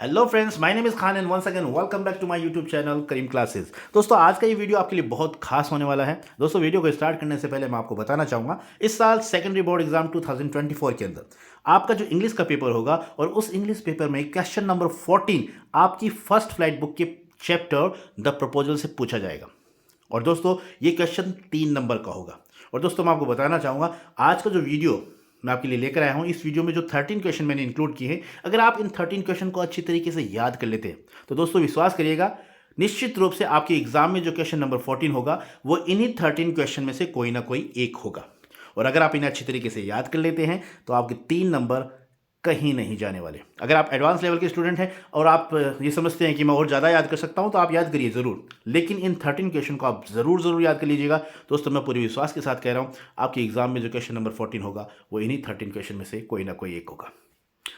Hello friends, my name is Khan and once again welcome back to my YouTube channel Karim classes. दोस्तों, आज का ये video आपके लिए बहुत खास होने वाला है। दोस्तों, वीडियो को स्टार्ट करने से पहले मैं आपको बताना चाहूँगा, इस साल सेकेंडरी बोर्ड एग्जाम 2024 के अंदर आपका जो इंग्लिश का पेपर होगा और उस इंग्लिश पेपर में क्वेश्चन नंबर 14 आपकी फर्स्ट फ्लाइट बुक के चैप्टर द प्रपोजल से पूछा जाएगा। और दोस्तों, ये क्वेश्चन 3 नंबर का होगा। और दोस्तों, मैं आपको बताना चाहूँगा, आज का जो वीडियो मैं आपके लिए लेकर आया हूँ, इस वीडियो में जो 13 क्वेश्चन मैंने इंक्लूड किए हैं, अगर आप इन 13 क्वेश्चन को अच्छी तरीके से याद कर लेते हैं तो दोस्तों विश्वास करिएगा, निश्चित रूप से आपके एग्जाम में जो क्वेश्चन नंबर 14 होगा वो इन्हीं 13 क्वेश्चन में से कोई ना कोई एक होगा। और अगर आप इन्हें अच्छी तरीके से याद कर लेते हैं तो आपके 3 नंबर कहीं नहीं जाने वाले। अगर आप एडवांस लेवल के स्टूडेंट हैं और आप ये समझते हैं कि मैं और ज़्यादा याद कर सकता हूं, तो आप याद करिए ज़रूर, लेकिन इन 13 क्वेश्चन को आप ज़रूर याद कर लीजिएगा। दोस्तों, मैं पूरे विश्वास के साथ कह रहा हूं, आपके एग्जाम में जो क्वेश्चन नंबर 14 होगा वो इन्हीं 13 क्वेश्चन में से कोई ना कोई एक होगा।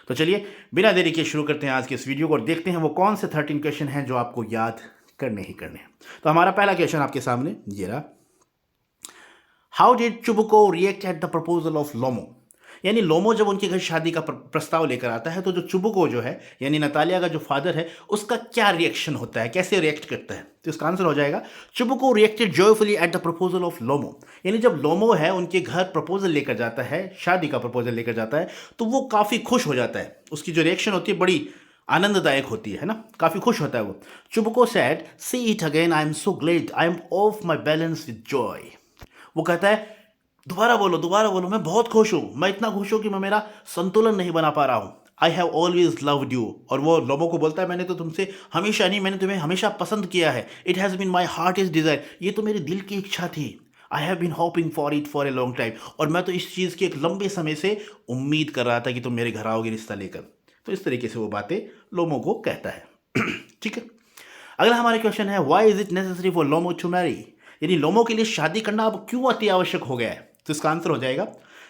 तो चलिए, बिना देरी के शुरू करते हैं आज के इस वीडियो को और देखते हैं वो कौन से 13 क्वेश्चन हैं जो आपको याद करने ही करने हैं। तो हमारा पहला क्वेश्चन आपके सामने ये रहा। How did Chubukov react at the proposal of Lomov? यानी लोमो जब उनके घर शादी का प्रस्ताव लेकर आता है तो जो चुबुको जो है, यानी नतालिया का जो फादर है, उसका क्या रिएक्शन होता है, कैसे रिएक्ट करता है? तो इसका आंसर हो जाएगा, Chubukov reacted joyfully at the proposal of Lomov. यानी जब लोमो है उनके घर प्रपोजल लेकर जाता है, शादी का प्रपोजल लेकर जाता है, तो वो काफ़ी खुश हो जाता है। उसकी जो रिएक्शन होती है बड़ी आनंददायक होती है ना, काफ़ी खुश होता है वो। Chubukov said, see it again, I am so glad, I am off my balance with joy. वो कहता है, दोबारा बोलो, मैं बहुत खुश हूँ, मैं इतना खुश हूँ कि मैं मेरा संतुलन नहीं बना पा रहा हूँ। I have always loved you. और वो लोगों को बोलता है, मैंने तो तुमसे हमेशा नहीं, मैंने तुम्हें हमेशा पसंद किया है। It has been my heart is desire, ये तो मेरे दिल की इच्छा थी। I have been hoping for it for a long time, और मैं तो इस चीज़ की एक लंबे समय से उम्मीद कर रहा था कि तुम मेरे घर आओगे रिश्ता लेकर। तो इस तरीके से वो बातें लोमो को कहता है। ठीक है, अगला हमारा क्वेश्चन है, why is it necessary for Lomov to marry? यानी लोमो के लिए शादी करना अब क्यों अति आवश्यक हो गया है? तो इसका आंसर हो जाएगा,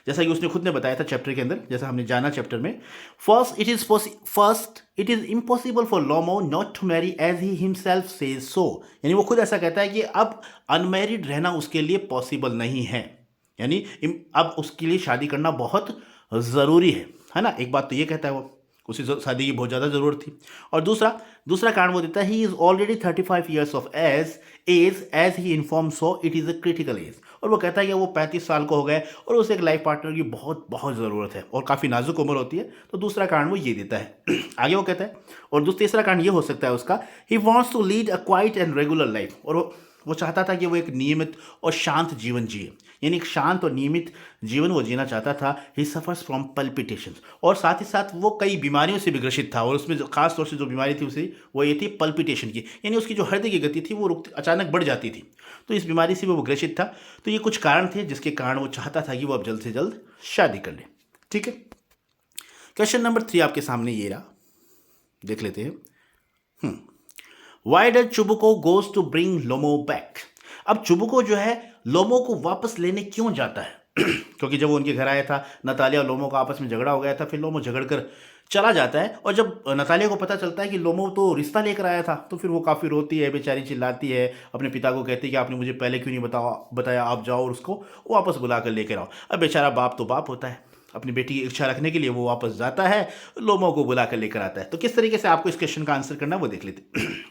जैसा कि उसने खुद ने बताया था चैप्टर के अंदर, जैसा हमने जाना चैप्टर में, first it is impossible for Lomov not to marry as he himself says so. यानी वो खुद ऐसा कहता है कि अब अनमैरिड रहना उसके लिए पॉसिबल नहीं है, यानी अब उसके लिए शादी करना बहुत ज़रूरी है ना। एक बात तो ये कहता है वो, उसी शादी की बहुत ज़्यादा ज़रूरत थी। और दूसरा कारण वो देता है, he is already 35 years of age he inform, so it is a critical age. और वो कहता है कि वो 35 साल को हो गए और उसे एक लाइफ पार्टनर की बहुत बहुत ज़रूरत है और काफ़ी नाजुक उम्र होती है। तो दूसरा कारण वो ये देता है। आगे वो कहता है, और तीसरा कारण ये हो सकता है उसका, he wants to lead a quiet and regular life. और वो चाहता था कि वो एक नियमित और शांत जीवन जिए, यानी एक शांत और नियमित जीवन वो जीना चाहता था। ही सफर्स फ्रॉम पल्पिटेशंस, और साथ ही साथ वो कई बीमारियों से भी ग्रसित था, और उसमें जो खास तौर से जो बीमारी थी उसे वो ये थी पल्पिटेशन की, यानी उसकी जो हृदय की गति थी वो अचानक बढ़ जाती थी। तो इस बीमारी से वो ग्रसित था। तो ये कुछ कारण थे जिसके कारण वो चाहता था कि वो अब जल्द से जल्द शादी कर ले। ठीक है, क्वेश्चन नंबर 3 आपके सामने ये रहा, देख लेते हैं। Why does Chubukov goes to bring Lomov back? अब चुबुको जो है लोमो को वापस लेने क्यों जाता है? क्योंकि जब वो उनके घर आया था, नतालिया और लोमो का आपस में झगड़ा हो गया था, फिर लोमो झगड़ कर चला जाता है। और जब नतालिया को पता चलता है कि लोमो तो रिश्ता लेकर आया था, तो फिर वो काफ़ी रोती है, बेचारी चिल्लाती है, अपने पिता को कहती है कि आपने मुझे पहले क्यों नहीं बताया, आप जाओ और उसको वापस बुला कर लेकर आओ। अब बेचारा बाप तो बाप होता है, अपनी बेटी की इच्छा रखने के लिए वो वापस जाता है, लोमो को बुला कर लेकर आता है। तो किस तरीके से आपको इस क्वेश्चन का आंसर करना वो देख लेते।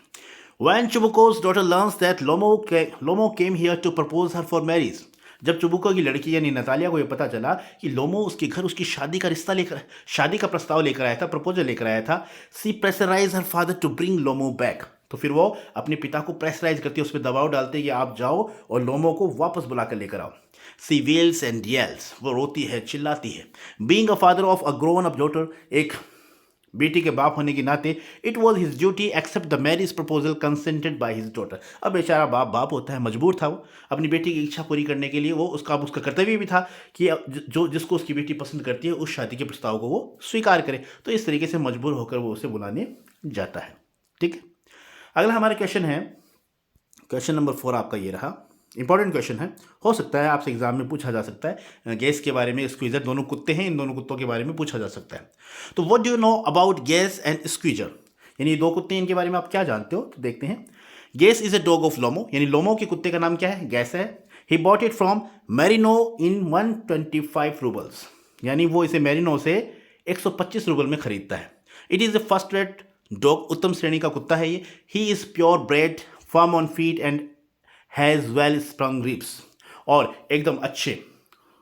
When Chubuko's daughter learns that Lomo came here to propose her for marriage, जब चुबुको की लड़की यानी नतालिया को ये पता चला कि लोमो उसके घर उसकी शादी का प्रस्ताव लेकर आया था, प्रपोजल लेकर आया था, she pressurise her father to bring Lomov back. तो फिर वो अपने पिता को प्रेशराइज करती है, उस पर दबाव डालते हैं कि आप जाओ और लोमो को वापस बुला कर लेकर आओ। सी वेल्स एंड येल्स, वो रोती है, चिल्लाती है। Being a father of a grown up daughter, एक बेटी के बाप होने के नाते, it was his duty accept the marriage proposal consented by his daughter. अब बेचारा बाप होता है, मजबूर था वो अपनी बेटी की इच्छा पूरी करने के लिए, वो उसका कर्तव्य भी था कि जो जिसको उसकी बेटी पसंद करती है उस शादी के प्रस्ताव को वो स्वीकार करे। तो इस तरीके से मजबूर होकर वो उसे बुलाने जाता है। ठीक है, अगला हमारा क्वेश्चन है, क्वेश्चन नंबर 4 आपका ये रहा। इंपॉर्टेंट क्वेश्चन है, हो सकता है आपसे एग्जाम में पूछा जा सकता है। गैस के बारे में, स्क्वीजर, दोनों कुत्ते हैं, इन दोनों कुत्तों के बारे में पूछा जा सकता है। तो what do you know about gas and squeezer? यानी 2 कुत्ते, इनके बारे में आप क्या जानते हो? तो देखते हैं। Guess is a dog of Lomov, यानी लोमो के कुत्ते का नाम क्या है? गैस है। He bought it from Mironov in 125 roubles, यानी वो इसे मैरिनो से 125 रूबल में खरीदता है। It is the first rate dog उत्तम श्रेणी का कुत्ता है ये। He is pure bread, firm on feet and has well sprung ribs, और एकदम अच्छे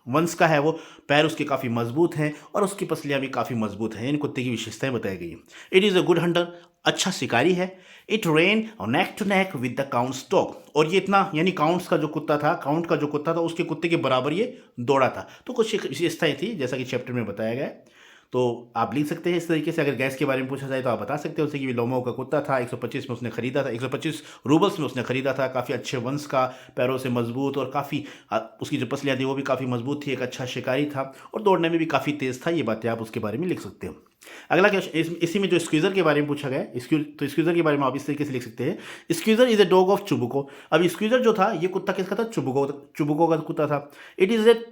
वंश का है वो। पैर उसके काफ़ी मजबूत हैं और उसकी पसलियाँ भी काफ़ी मजबूत हैं। इन कुत्ते की विशेषताएं बताई गई हैं। It is a good hunter, अच्छा शिकारी है। It ran neck to neck with the Count's dog, और ये इतना यानी काउंट्स का जो कुत्ता था, काउंट का जो कुत्ता था उसके कुत्ते के बराबर ये दौड़ा था। तो कुछ विशेषताएं थी जैसा कि चैप्टर में बताया गया है। तो आप लिख सकते हैं इस तरीके से। अगर गैस के बारे में पूछा जाए तो आप बता सकते हो उसे कि लोमो का कुत्ता था, 125 में उसने खरीदा था, 125 रूबल्स में उसने खरीदा था। काफ़ी अच्छे वंश का, पैरों से मजबूत, और काफ़ी उसकी जो पसलियाँ थी वो भी काफ़ी मजबूत थी। एक अच्छा शिकारी था और दौड़ने में भी काफ़ी तेज़ था। ये बातें आप उसके बारे में लिख सकते हो। अगला क्वेश्चन इसी में जो स्क्वीज़र के बारे में पूछा गया है, तो स्क्वीज़र के बारे में आप इस तरीके से लिख सकते हैं। Squeezer is a dog of चुबुको। अब स्क्वीज़र जो था ये कुत्ता किसका था? चुबुको का कुत्ता था। It is a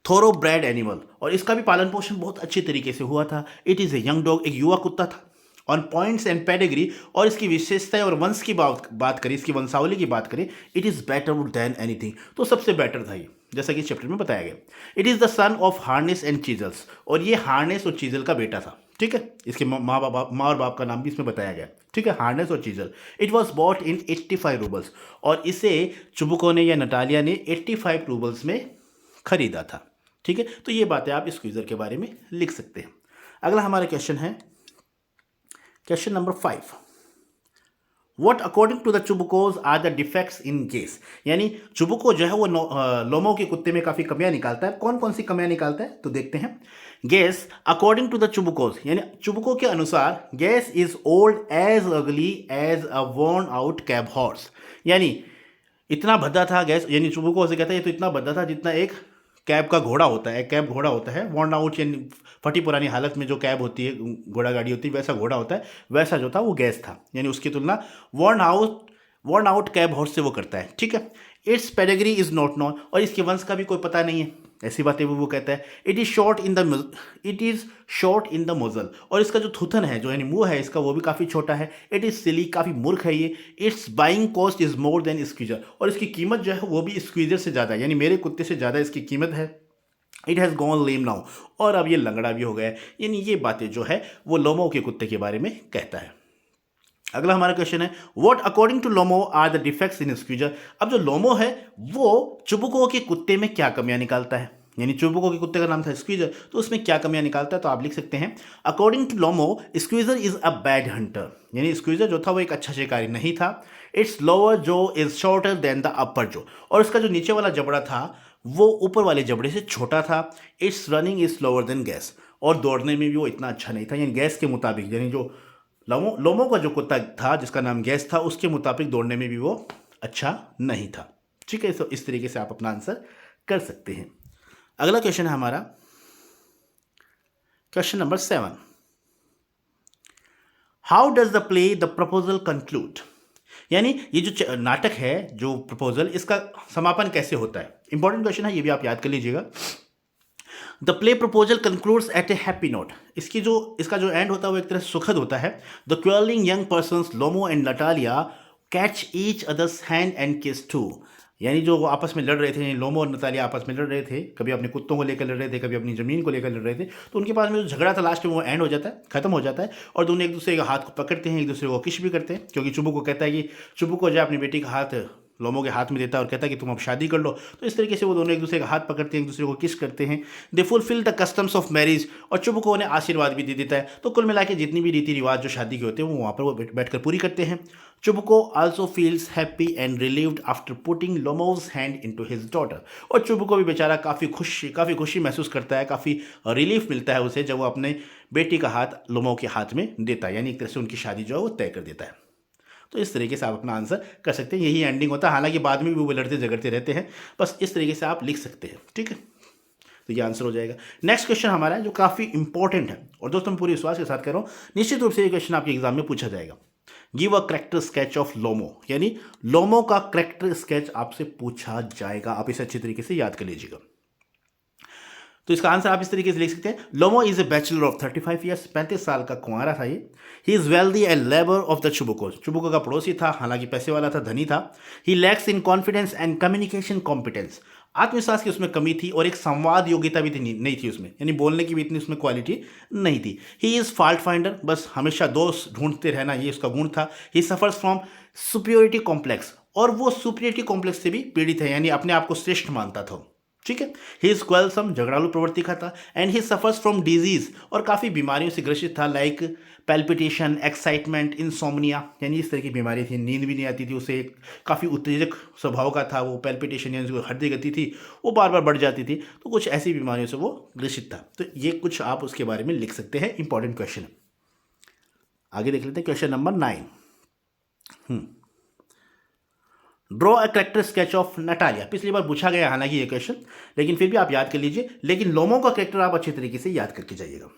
thoroughbred animal, और इसका भी पालन पोषण बहुत अच्छे तरीके से हुआ था। It is a young dog, एक युवा कुत्ता था। ऑन पॉइंट्स एंड पेडिग्री, और इसकी विशेषताएं और वंश की बात करें, इसकी वंशावली की बात करें, it is better than anything, तो सबसे बेटर था ये, जैसा कि चैप्टर में बताया गया। It is the son of Harness and Chisels, और ये हार्नेस और चीजल का बेटा था। ठीक है, इसके माँ और बाप का नाम भी इसमें बताया गया। ठीक है, हार्नेस और chisel. It was bought in 85 roubles, और इसे चुबुको ने या नटालिया ने 85 रूबल्स में खरीदा था। ठीक है, तो ये बातें आप स्क्वीज़र के बारे में लिख सकते हैं। अगला हमारा क्वेश्चन है question number 5। What according to the Chubukov's are the defects in Guess, यानी चुबुको जो है वो लोमो के कुत्ते में काफ़ी कमियां निकालता है। कौन कौन सी कमियां निकालता है तो देखते हैं। Guess according to the Chubukov's, यानी चुबुको के अनुसार Guess is old age ugly age a worn out cab horse, यानी इतना भद्दा था गैस, यानी चुबुको से कहता है ये तो इतना भद्दा था जितना एक कैब का घोड़ा होता है। एक कैब घोड़ा होता है, वर्न आउट यानी फटी पुरानी हालत में जो कैब होती है, घोड़ा गाड़ी होती है, वैसा घोड़ा होता है। वैसा जो था वो गैस था, यानी उसकी तुलना वर्न आउट कैब हॉर्स से वो करता है। ठीक है, it's pedigree is not known, और इसके वंश का भी कोई पता नहीं है, ऐसी बातें वो कहता है। It is short in the muzzle, और इसका जो थुथन है, जो यानी मुंह है इसका, वो भी काफ़ी छोटा है। इट इज़ सिली, काफ़ी मूर्ख है ये। It's buying cost is more than squeezer, और इसकी कीमत जो है वो भी स्क्वीजर से ज़्यादा है, यानी मेरे कुत्ते से ज़्यादा इसकी कीमत है। It has gone lame now, और अब ये लंगड़ा भी हो गया है। यानी ये बातें जो है वो लोमो के कुत्ते के बारे में कहता है। अगला हमारा क्वेश्चन है what according to Lomov are the defects in Squeezer. अब जो लोमो है वो चुबुको के कुत्ते में क्या कमियां निकालता है, यानी चुबुको के कुत्ते का नाम था स्क्वीजर, तो उसमें क्या कमियां निकालता है तो आप लिख सकते हैं according to Lomov Squeezer is a bad hunter, यानी स्क्वीजर जो था वो एक अच्छा शिकारी नहीं था। Its lower jaw is shorter than the upper jaw, और इसका जो नीचे वाला जबड़ा था वो ऊपर वाले जबड़े से छोटा था। It's running is slower then gas, और दौड़ने में भी वो इतना अच्छा नहीं था, यानी गैस के मुताबिक, यानी जो लोमो का जो कुत्ता था जिसका नाम गैस था उसके मुताबिक दौड़ने में भी वो अच्छा नहीं था। ठीक है, तो इस तरीके से आप अपना आंसर कर सकते हैं। अगला क्वेश्चन है हमारा question number 7। How does the play the proposal conclude, यानी ये जो नाटक है, जो प्रपोजल, इसका समापन कैसे होता है। इंपॉर्टेंट क्वेश्चन है, ये भी आप याद कर लीजिएगा। The play proposal concludes at a happy note, इसका जो एंड होता है वो एक तरह से सुखद होता है। The quarrelling young persons Lomov and Natalia catch each others hand and kiss too, यानी जो वो आपस में लड़ रहे थे, लोमो और नतालिया आपस में लड़ रहे थे, कभी अपने कुत्तों को लेकर लड़ रहे थे, कभी अपनी ज़मीन को लेकर लड़ रहे थे, तो उनके पास में जो झगड़ा था लास्ट में वो एंड हो जाता है, खत्म हो जाता है, और दोनों एक दूसरे के हाथ को पकड़ते हैं, एक दूसरे को किश भी करते हैं। क्योंकि चुबुको कहता है कि चुबुको जो अपनी बेटी का हाथ लोमो के हाथ में देता है और कहता है कि तुम अब शादी कर लो, तो इस तरीके से वो दोनों एक दूसरे का हाथ पकड़ते हैं, एक दूसरे को किस करते हैं। They fulfil the customs of marriage, और चुबुको उन्हें आशीर्वाद भी दे देता है। तो कुल मिला के जितनी भी रीति रिवाज जो शादी के होते हैं वो वहाँ पर वो बैठकर पूरी करते हैं। चुबुको also feels happy and relieved after putting लोमोज hand into his daughter, और चुबुको भी बेचारा काफ़ी खुशी महसूस करता है, काफ़ी रिलीफ मिलता है उसे जब वो अपने बेटी का हाथ लोमो के हाथ में देता है, यानी एक तरह से उनकी शादी जो है वो तय कर देता है। तो इस तरीके से आप अपना आंसर कर सकते हैं, यही एंडिंग होता है। हालांकि बाद में भी वो लड़ते झगड़ते रहते हैं, बस इस तरीके से आप लिख सकते हैं। ठीक है, तो ये आंसर हो जाएगा। नेक्स्ट क्वेश्चन हमारा है जो काफ़ी इंपॉर्टेंट है, और दोस्तों मैं पूरे विश्वास के साथ कह रहा हूँ निश्चित रूप से ये क्वेश्चन आपके एग्जाम में पूछा जाएगा। Give a character sketch of Lomov, यानी लोमो का करेक्टर स्केच आपसे पूछा जाएगा। आप इसे अच्छी तरीके से याद कर लीजिएगा। तो इसका आंसर आप इस तरीके से लिख सकते हैं। Lomov is a bachelor of 35 years, 35 साल का कुंवारा था ये। He is wealthy and labour of the Chubukov, Chubukov का पड़ोसी था, हालांकि पैसे वाला था, धनी था। He lacks in confidence and communication competence, आत्मविश्वास की उसमें कमी थी और एक संवाद योग्यता भी नहीं थी उसमें, यानी बोलने की भी इतनी उसमें क्वालिटी नहीं थी। ही इज़ फॉल्ट फाइंडर, बस हमेशा दोष ढूंढते रहना ये उसका गुण था। ही सफर्स फ्रॉम सुपीरियरिटी कॉम्प्लेक्स, और वो सुपीरियरिटी कॉम्प्लेक्स से भी पीड़ित है, यानी अपने आप को श्रेष्ठ मानता था। ठीक है। ही इज क्वेलसम, झगड़ालू प्रवृत्ति का था। And he suffers from disease, और काफ़ी बीमारियों से ग्रसित था, लाइक पैल्पिटेशन, एक्साइटमेंट, इंसोमनिया, यानी इस तरह की बीमारी थी। नींद भी नहीं आती थी उसे, काफ़ी उत्तेजक स्वभाव का था वो। पैल्पिटेशन यानी जो हृदय गति थी वो बार बार बढ़ जाती थी, तो कुछ ऐसी बीमारियों से वो ग्रसित था। तो ये कुछ आप उसके बारे में लिख सकते हैं, इंपॉर्टेंट क्वेश्चन है। आगे देख लेते हैं question number 9। Draw a character sketch of Natalia. पिछली बार पूछा गया हालांकि ये क्वेश्चन, लेकिन फिर भी आप याद कर लीजिए। लेकिन लोमो का करेक्टर आप अच्छे तरीके से याद करके जाइएगा।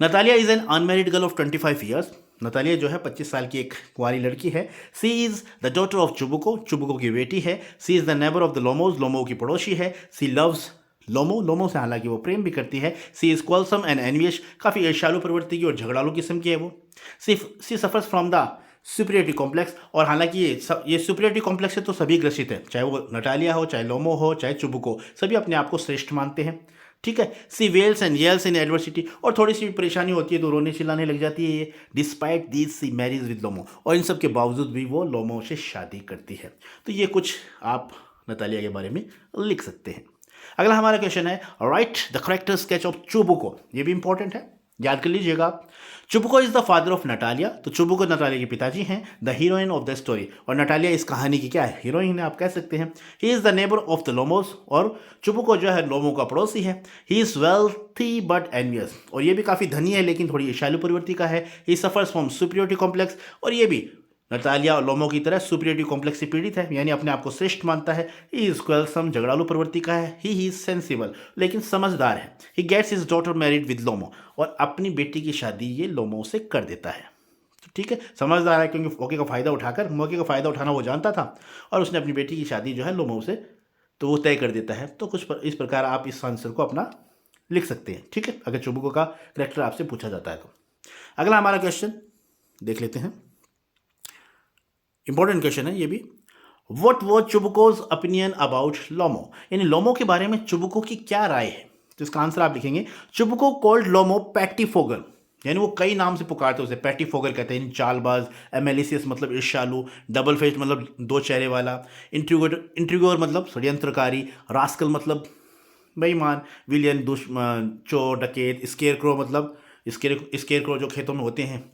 Natalia is an unmarried girl of 25 years. Natalia जो है 25 साल की एक कुंवारी लड़की है। She is the daughter of Chubukov, Chubukov की बेटी है। She is the neighbour of the Lomovs, Lomov की पड़ोसी है। सी लव्स लोमो, लोमो से हालांकि वो प्रेम भी करती है। सी इज क्वेलसम एंड एनवियश, काफ़ी ईर्ष्यालु प्रवृत्ति की और झगड़ालू किस्म की है वो। She suffers from the superiority complex, और हालांकि ये सुपीरियरिटी कॉम्प्लेक्स से तो सभी ग्रसित है, चाहे वो नटालिया हो, चाहे लोमो हो, चाहे चुबुको, सभी अपने आप को श्रेष्ठ मानते हैं। ठीक है। She wails and yells in adversity, और थोड़ी सी परेशानी होती है तो रोने चिल्लाने लग जाती है ये। Despite these she marriage with Lomov, और इन सब के बावजूद भी वो लोमो से शादी करती है। तो ये कुछ आप नतालिया के बारे में लिख सकते हैं। अगला हमारा क्वेश्चन है write the character sketch of Chubukov. ये भी इंपॉर्टेंट है, याद कर लीजिएगा। Chubukov is the father of Natalia, तो चुबुको नटालिया के पिताजी हैं। The heroine of the story, और नटालिया इस कहानी की क्या है, हीरोइन है आप कह सकते हैं। He is the neighbour of the Lomovs, और चुबुको जो है लोमो का पड़ोसी है। He is wealthy but envious, और ये भी काफ़ी धनी है लेकिन थोड़ी ईर्ष्यालु प्रवृत्ति का है। ही सफर्स फ्रॉम सुपीरियरिटी कॉम्प्लेक्स, और ये भी नतालिया और लोमो की तरह सुपीरियरिटी कॉम्प्लेक्स से पीड़ित है, यानी अपने आप को श्रेष्ठ मानता है। ही इज क्वेलसम, झगड़ालू प्रवृत्ति का है। ही इज सेंसिबल, लेकिन समझदार है। He gets his daughter married with Lomov, और अपनी बेटी की शादी ये लोमो से कर देता है। तो ठीक है, समझदार है क्योंकि मौके का फ़ायदा उठाना वो जानता था, और उसने अपनी बेटी की शादी जो है लोमो से तो वो तय कर देता है। तो इस प्रकार आप इस आंसर को अपना लिख सकते हैं। ठीक है, अगर चुबुको का करेक्टर आपसे पूछा जाता है तो। अगला हमारा क्वेश्चन देख लेते हैं, इंपॉर्टेंट क्वेश्चन है ये भी। वट वॉज चुबुकोज ओपिनियन अबाउट लोमो, यानी लोमो के बारे में चुबुको की क्या राय है। तो इसका आंसर आप लिखेंगे चुबुको कॉल्ड लोमो पैटीफोगल, यानी वो कई नाम से पुकारते उसे। पैटीफोगल कहते हैं चालबाज, एमेलिसियस मतलब ईर्ष्यालु, डबल फेस्ड मतलब दो चेहरे वाला, इंट्रिग्योर मतलब षड्यंत्रकारी, रास्कल मतलब बेईमान, विलियन चोर डकैत, स्केरक्रो मतलब स्केरक्रो जो खेतों में होते हैं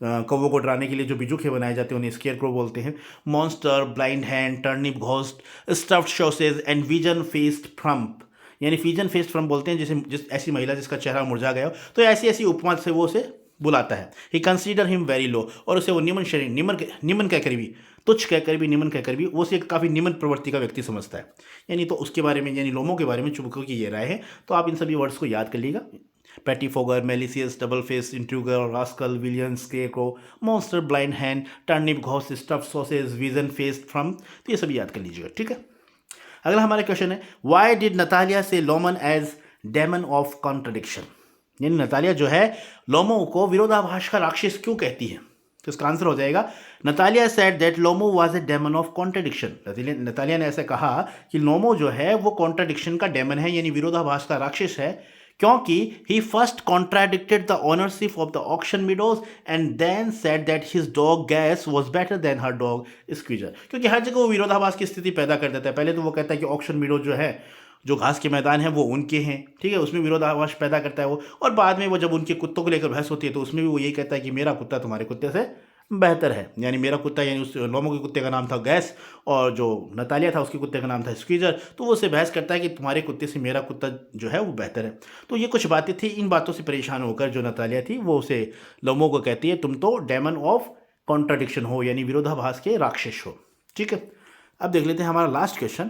कौवों को डराने के लिए जो बिजुखे बनाए जाते हैं उन्हें स्केयरक्रो बोलते हैं। Monster, blind hen, turnip ghost, stuffed sausage and vision faced फ्रम्प, यानी फिजन फेस्ड फ्रम्प बोलते हैं जिस ऐसी महिला जिसका चेहरा मुरझा गया हो। तो ऐसी उपमा से वो उसे बुलाता है। ही कंसीडर हिम वेरी लो, और उसे वो निम्न श्रेणी, निम्न कहकर भी, तुच्छ कहकर भी, निम्न कहकर भी वो उसे काफ़ी निम्न प्रवृत्ति का व्यक्ति समझता है। यानी तो उसके बारे में, यानी लोमो के बारे में चुबुको की ये राय है। तो आप इन सभी वर्ड्स को याद कर लीजिएगा। Pettifogger, malicious, double face, intriguer, rascal, villain, scarecrow, monster, blind hen, turnip ghost, stuffed sausage, wizen faced frump, तो ये सभी याद कर लीजिएगा। ठीक है। अगला हमारा क्वेश्चन है why did Natalia see Lomov as demon of contradiction, यानी नतालिया जो है लोमो को विरोधाभास का राक्षस क्यों कहती है। तो इसका आंसर हो जाएगा Natalia said that Lomov was a demon of contradiction. Natalia ने ऐसे कहा कि लोमो जो है वो कॉन्ट्रडिक्शन का डेमन है, यानी विरोधाभास का राक्षस है, क्योंकि he first contradicted the ownership of the auction meadows and then said that his dog Gas was better than her dog Squeezer। क्योंकि हर जगह वो विरोधाभास की स्थिति पैदा कर देता है। पहले तो वो कहता है कि ऑक्शन मीडो जो है, जो घास के मैदान है वो उनके हैं, ठीक है, उसमें विरोधाभास पैदा करता है वो। और बाद में वो जब उनके कुत्तों को लेकर बहस होती है तो उसमें भी वो यही कहता है कि मेरा कुत्ता तुम्हारे कुत्ते से बेहतर है, यानी मेरा कुत्ता, यानी उस लोमो के कुत्ते का नाम था गैस, और जो नतालिया था उसके कुत्ते का नाम था स्क्वीजर। तो वो उससे बहस करता है कि तुम्हारे कुत्ते से मेरा कुत्ता जो है वो बेहतर है। तो ये कुछ बातें थी, इन बातों से परेशान होकर जो नतालिया थी वो उसे लोमो को कहती है तुम तो डेमन ऑफ कॉन्ट्राडिक्शन हो, यानी विरोधाभास के राक्षस हो। ठीक है, अब देख लेते हैं हमारा लास्ट क्वेश्चन,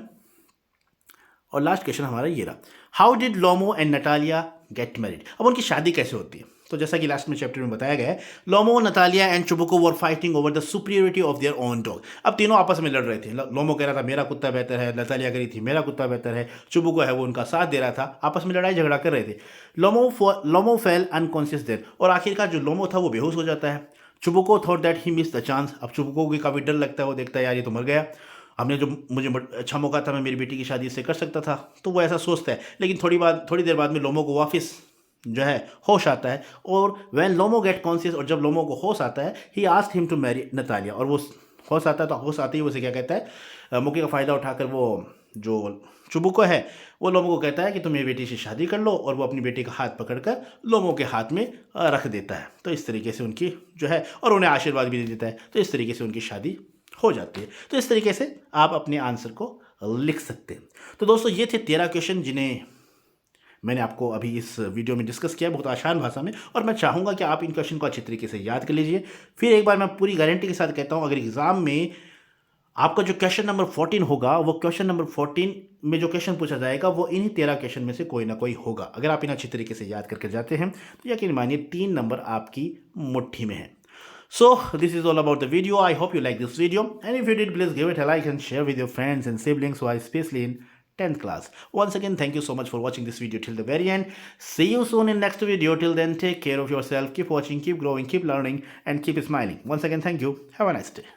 और लास्ट क्वेश्चन हमारा ये रहा, how did Lomov and Natalia get married. अब उनकी शादी कैसे होती है। तो जैसा कि लास्ट में चैप्टर में बताया गया है, Lomov, Natalia and Chubukov were fighting over the superiority of their own dog. अब तीनों आपस में लड़ रहे थे। लोमो कह रहा था मेरा कुत्ता बेहतर है, नतालिया कह रही थी मेरा कुत्ता बेहतर है, चुबुको है वो उनका साथ दे रहा था, आपस में लड़ाई झगड़ा कर रहे थे। लोमो फेल अनकॉन्शियस देयर, और आखिरकार जो लोमो था वो बेहोश हो जाता है। चुबुको thought that he miss the chance, अब चुबुको को काफ़ी डर लगता है, वो देखता है यार ये तो मर गया। हमने जो मुझे अच्छा मौका था, मैं मेरी बेटी की शादी इससे कर सकता था, तो वो ऐसा सोचता है। लेकिन थोड़ी देर बाद में लोमो को वापस जो है होश आता है, और व्हेन लोमो गेट कॉन्शियस, और जब लोमो को होश आता है, he asked him to marry Natalia, और वो होश आता है, तो होश आते ही उसे क्या कहता है, मौके का फ़ायदा उठाकर वो जो चुबुको है वो लोमो को कहता है कि तुम मेरी बेटी से शादी कर लो, और वो अपनी बेटी का हाथ पकड़कर लोमो के हाथ में रख देता है। तो इस तरीके से उनकी जो है, और उन्हें आशीर्वाद भी दे देता है, तो इस तरीके से उनकी शादी हो जाती है। तो इस तरीके से आप अपने आंसर को लिख सकते हैं। तो दोस्तों ये थे 13 क्वेश्चन जिन्हें मैंने आपको अभी इस वीडियो में डिस्कस किया, बहुत आसान भाषा में, और मैं चाहूँगा कि आप इन क्वेश्चन को अच्छी तरीके से याद कर लीजिए। फिर एक बार मैं पूरी गारंटी के साथ कहता हूँ, अगर एग्ज़ाम में आपका जो क्वेश्चन नंबर 14 होगा, वो क्वेश्चन नंबर 14 में जो क्वेश्चन पूछा जाएगा वो इन्हीं 13 क्वेश्चन में से कोई ना कोई होगा। अगर आप इन्हें अच्छी तरीके से याद करके जाते हैं तो यकीन मानिए 3 नंबर आपकी मुट्ठी में है। So this is all about the video. I hope you like this video, and if you did, please give it a like and share with your friends and siblings who are especially in 10th class. Once again, thank you so much for watching this video till the very end. See you soon in next video. Till then, take care of yourself. Keep watching, keep growing, keep learning, and keep smiling. Once again, thank you. Have a nice day.